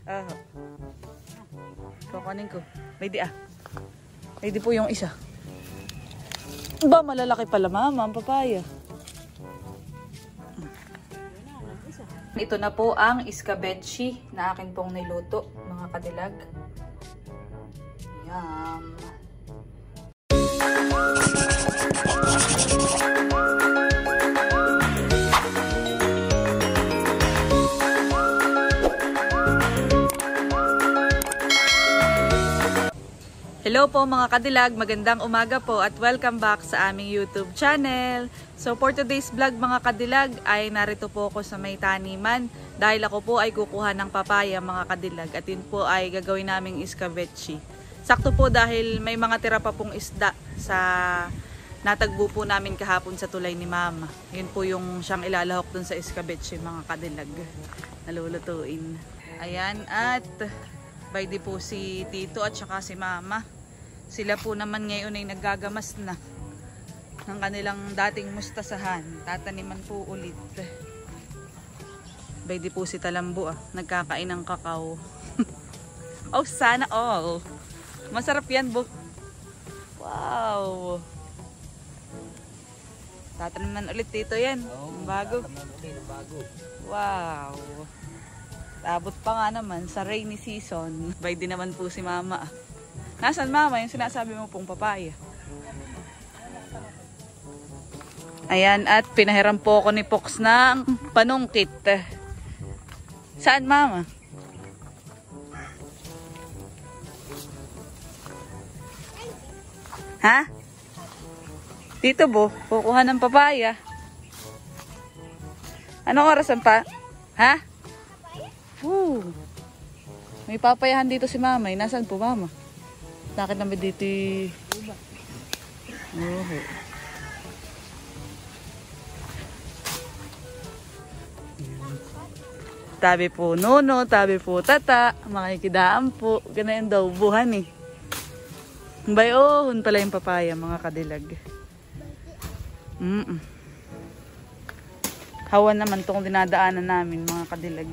Ah. Kukunin ko. Ready ah. Ready po yung isa. Ba, malalaki pala mama ang papaya. Ito na po ang iskabechi na akin pong niluto, mga kadilag. Yum! Hello po mga kadilag, magandang umaga po at welcome back sa aming YouTube channel. So for today's vlog mga kadilag ay narito po ako sa may taniman dahil ako po ay kukuha ng papaya mga kadilag at yun po ay gagawin naming iskabechi. Sakto po dahil may mga tira pa pong isda sa natagbo po namin kahapon sa tulay ni mama. Yun po yung siyang ilalahok dun sa iskabechi mga kadilag na lulutuin. Ayan at by the po si Tito at saka si mama. Sila po naman ngayon ay naggagamas na ng kanilang dating mustasahan. Tataniman po ulit. Pwede po si Talambo nagkakain ng kakao. Oh, sana all. Masarap yan, Bo. Wow. Tataniman ulit dito yan. Bago. Wow. Abot pa nga naman sa rainy season. Pwede naman po si mama. Nasaan mama yung sinasabi mo pong papaya? Ayan at pinahiram po ako ni Pox ng panungkit. Saan mama? Ha? Dito Bo, kukuha ng papaya. Anong orasan pa? Ha? May papayahan dito si mama. Nasaan po mama? Bakit naman dito tabi po nono, tabi po tata, makikidaan po. Ganayan daw buhan eh. Bayohon pala yung papaya mga kadilag. Hawan naman itong dinadaanan namin mga kadilag.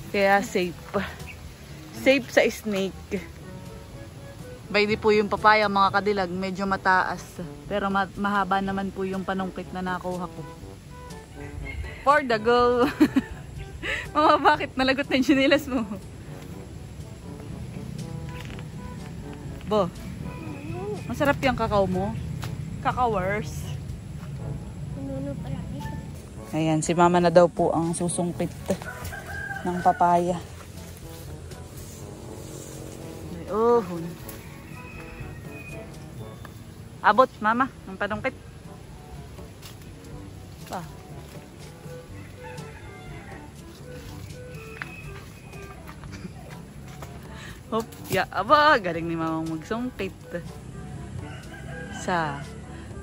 Kaya safe. Safe sa snake. Pwede po yung papaya mga kadilag, medyo mataas. Pero mahaba naman po yung panungkit na nakuha ko. For the go! Mama, bakit nalagot na yung sinilas mo? Bo, masarap yung kakao mo? Kakawers. Ayan, si mama na daw po ang susungkit ng papaya. Oh. Abot, mama, ng panungkit. Pa. Hop, ya, aba, galing ni mama magsungkit.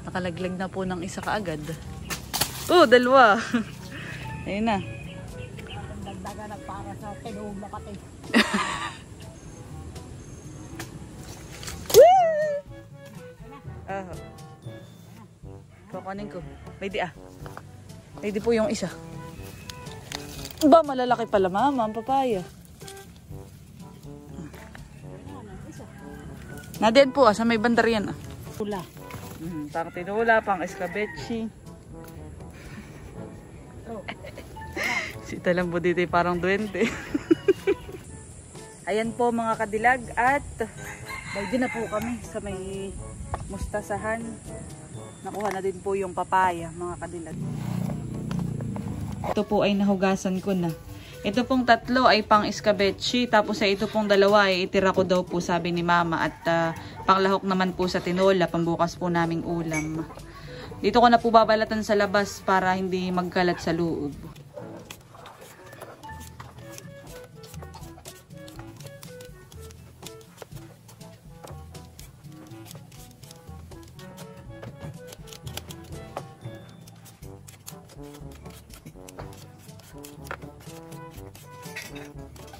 Nakalaglag na po ng isa kaagad. Oh, dalawa. Ayun na. Dagdagan na para sa tinuog na kati. Kukunin ko. Ready ah. Ready po yung isa. Ba, malalaki pala mama ang papaya. Nadiyan po sa may bandar yan Tula. Pang tinula, pang iskabechi. Si Talambo dito parang duwende. Ayan po mga kadilag at pwede na po kami sa may mustasahan. Nakuha na din po yung papaya mga kadilag. Ito po ay nahugasan ko na. Ito pong tatlo ay pang iskabechi. Tapos ito pong dalawa ay itira ko daw po sabi ni mama. At panglahok naman po sa tinola. Pambukas po naming ulam. Dito ko na po babalatan sa labas para hindi magkalat sa loob.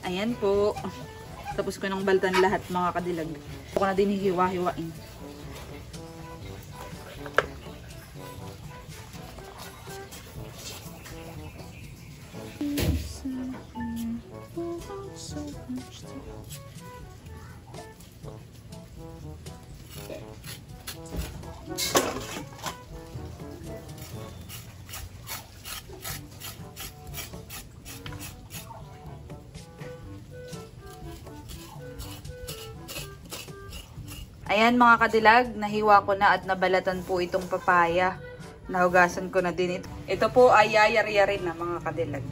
Ayan po. Tapos ko nang baltan lahat mga kadilag. Ako na din hiwa-hiwain. Ayan mga kadilag, nahiwa ko na at nabalatan po itong papaya. Nahugasan ko na din ito. Ito po ay yayari-yari na mga kadilag.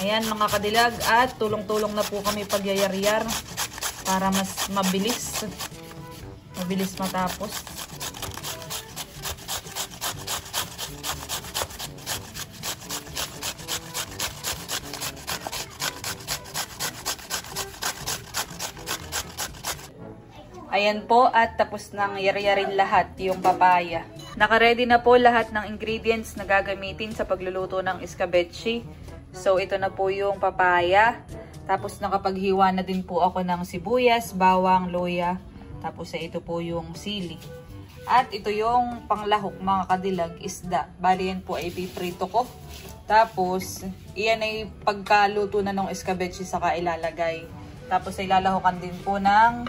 Ayan mga kadilag, at tulong-tulong na po kami pagyayar-yar para mas mabilis matapos. Ayan po, at tapos nang yari-yarin lahat yung papaya. Naka-ready na po lahat ng ingredients na gagamitin sa pagluluto ng escabeche. So, ito na po yung papaya. Tapos, nakapaghiwa na din po ako ng sibuyas, bawang, luya. Tapos, ito po yung sili. At ito yung panglahok, mga kadilag, isda. Bali, yan po ay piprito ko. Tapos, iyan ay pagkaluto na ng escabeche saka ilalagay. Tapos, ay lalahokan din po ng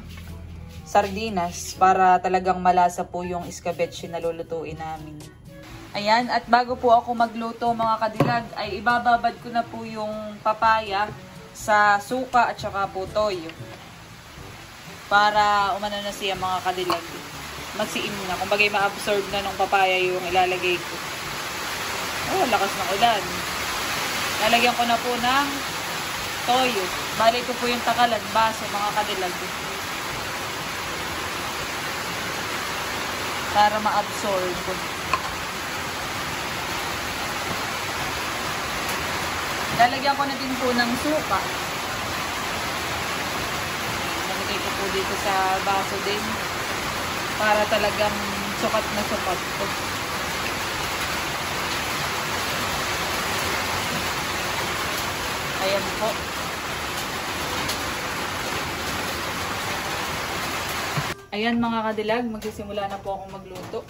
sardinas para talagang malasa po yung escabeche na lulutuin namin. Ayan, at bago po ako magluto mga kadilag, ay ibababad ko na po yung papaya sa suka at saka po toyo. Para umano na siya mga kadilag. Magsiim na. Kung bagay ma-absorb na ng papaya yung ilalagay ko. Oh, lakas ng ulan. Lalagyan ko na po ng toyo. Bali ko po yung takalan, baso mga kadilag. Para ma-absorb. Lalagyan ko na din po ng suka. Nalagay ko po dito sa baso din. Para talagang sukat na sukat po. Ayan po. Ayan mga kadilag, magsisimula na po akong magluto.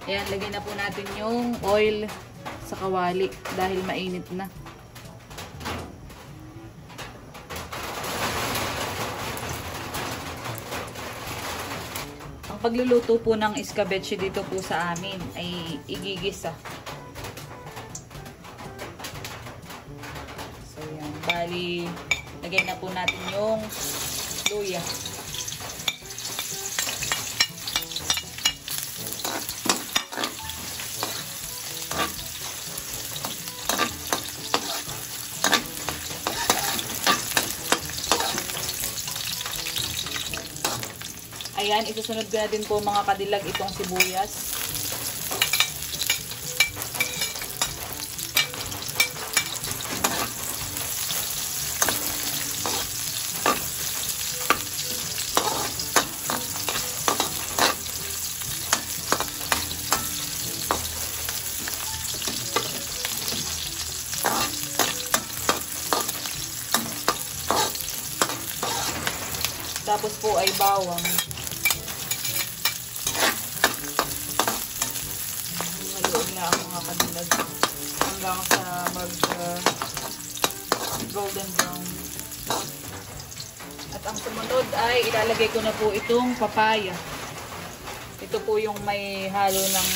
Ayan, lagyan na po natin yung oil sa kawali dahil mainit na. Ang pagluluto po ng escabeche dito po sa amin ay igigisa. So yan, bali lagyan na po natin yung luya. Ayan, isusunod ko na din po mga kadilag itong sibuyas. Tapos po ay bawang. Na ang mga kadilag hanggang sa mag golden brown. At ang sumunod ay ilalagay ko na po itong papaya. Ito po yung may halo ng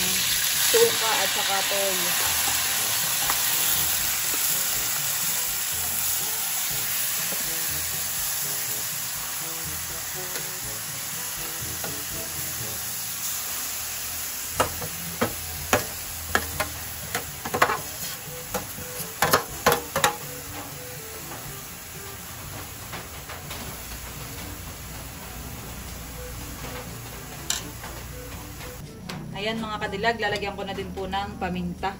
suka at saka toyo. Ayan mga kadilag, lalagyan ko na din po ng paminta.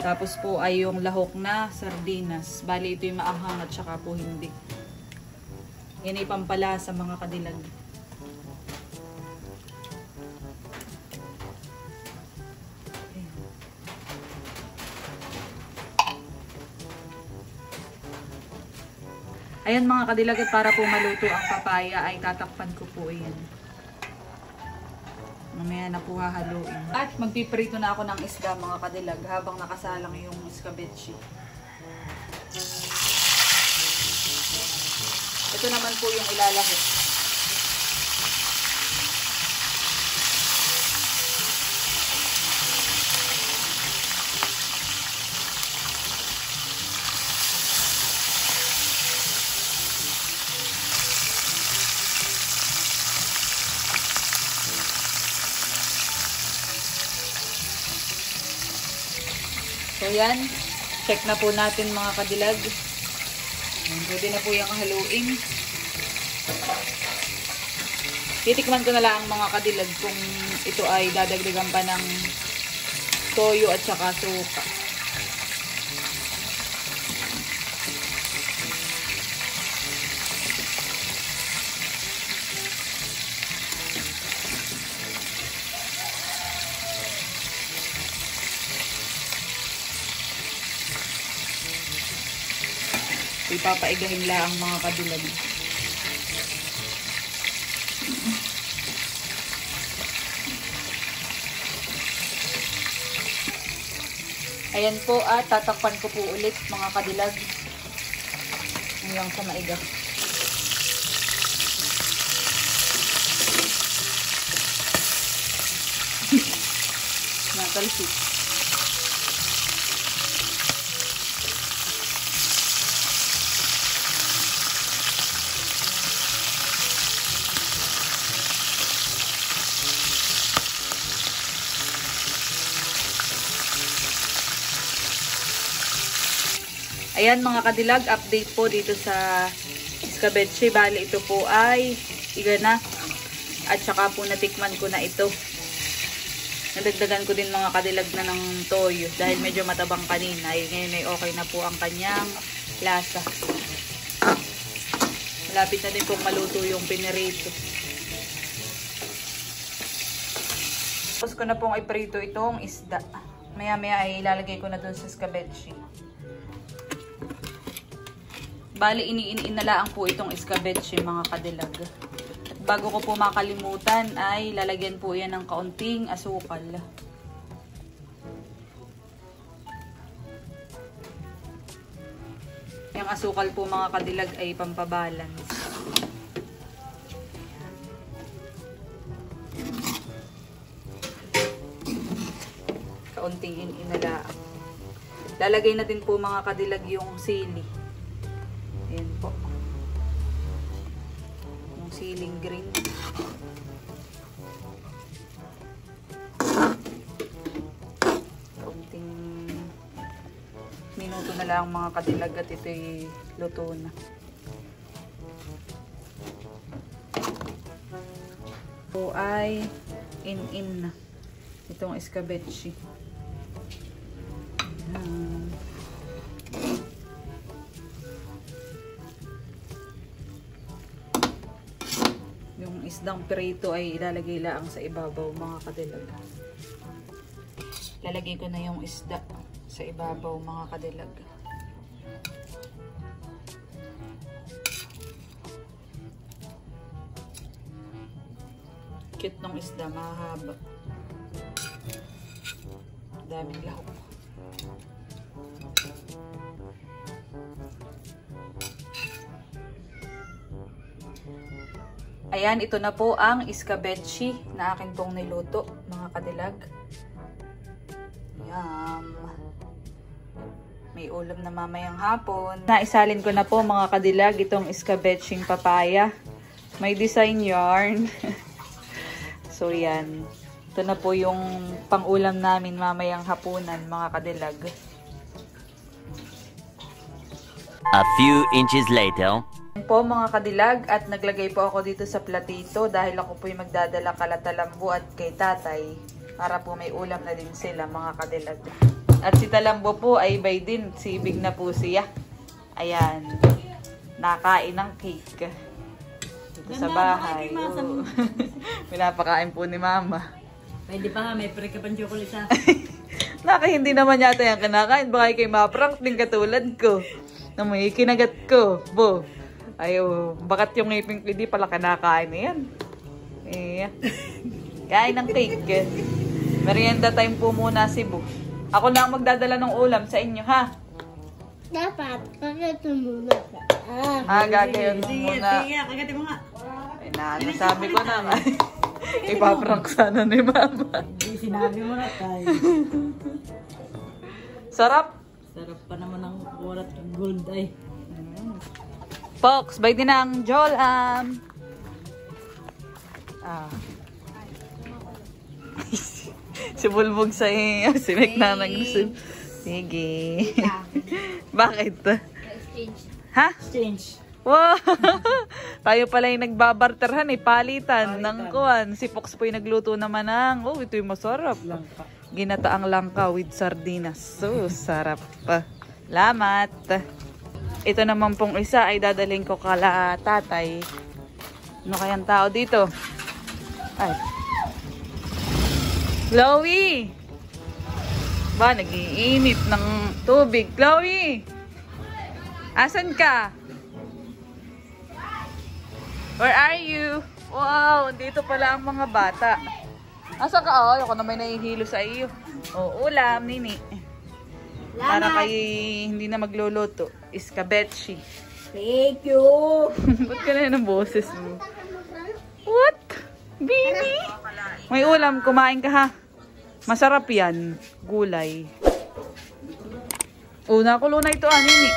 Tapos po ay yung lahok na sardinas. Bali ito yung maanghang at saka po hindi. Yan ay pampalasa mga kadilag. Ayan mga kadilag, at para po maluto ang papaya ay tatakpan ko po yan. Mamaya na po hahaluin. At magpiprito na ako ng isda mga kadilag habang nakasalang yung escabeche. Ito naman po yung ilalahok. So yan, check na po natin mga kadilag. Pwede na po yung haluin. Titikman ko na lang mga kadilag kung ito ay dadagdagan pa ng toyo at saka suka. Ipapaigahin lang mga kadilag. Ayan po at tatakpan ko po ulit mga kadilag hanggang sa maiga. Natalsik. Ayan mga kadilag, update po dito sa escabeche. Bali ito po ay iga na. At saka po natikman ko na ito. Nadagdagan ko din mga kadilag na ng toyo. Dahil medyo matabang kanina. Ngayon ay okay na po ang kanyang lasa. Malapit na din pong maluto yung pinirito. Tapos ko na pong iprito itong isda. Maya maya ay ilalagay ko na dun sa escabeche. Bali, iniin na lang po itong escabeche mga kadilag. At bago ko po makalimutan ay lalagyan po yan ng kaunting asukal. Yung asukal po mga kadilag ay pampabalance. Kaunting iniin na lang. Lalagay na din po mga kadilag yung sili. Ayan po. Yung siling green. Kunting minuto na lang mga kadilag at ito'y luto na. Po ay in na itong escabeche. Ayan. Yung isdang prito ay ilalagay lang sa ibabaw mga kadilag. Lalagay ko na yung isda sa ibabaw mga kadilag. Cute ng isda, mahaba. Daming lahok. Ayan, ito na po ang escabeche na akin pong niluto, mga kadilag. Yum! May ulam na mamayang hapon. Naisalin ko na po mga kadilag itong escabecheng papaya. May design yarn. So yan. Ito na po yung pang-ulam namin mamayang hapunan, mga kadilag. A few inches later. Po mga kadilag, at naglagay po ako dito sa platito dahil ako po yung magdadala kala Talambo at kay tatay para po may ulam na din sila mga kadilag. At si Talambo po ay bay din, sibig na po siya. Ayan, nakain ng cake dito sa bahay. Pinapakain po ni mama. Pwede pa nga, may pre ka pang chocolate sa Naka hindi naman yata yung kinakain, baka kayo maprank din katulad ko na may kinagat ko, bo. Ayaw, bakat yung ngipin ko, hindi pala kinakain na yan. Eh, kain ng cake. Merienda time po muna si Bo. Ako na ang magdadala ng ulam sa inyo, ha? Dapat, pakita muna sa Gagayon mo Sige, muna. sige, kagatin mo nga. Ay na, nasabi ko na nga. Ipaprank sana ni Mama. Hindi, sinabi mo na tayo. Sarap. Sarap pa naman ang kurat gold ay. Fox, bay din ang Jolam. Si Bulbog sa iyo. Si Mek na nag-receive. Sige. Bakit? Ha? Change. Wow! Tayo pala yung nagbabarterhan palitan ng kuwan. Si Fox po yung nagluto naman ng, ito yung masarap. Langka. Ginataang langka with sardinas. So, sarap pa. Salamat! Ito naman pong isa ay dadaling ko kala tatay. Ano kayang tao dito? Ay. Chloe! Ba, nag-iinit ng tubig. Chloe! Asan ka? Where are you? Wow, dito pala ang mga bata. Asa ka? Oh, ako na may nahihilo sa iyo. Ulam, nini. Para kayo hindi na magluluto. Iskabetshi. Thank you. Ba't ka na yun ang boses mo? What? Baby? May ulam, kumain ka ha. Masarap yan. Gulay. Una ko na ito, nini.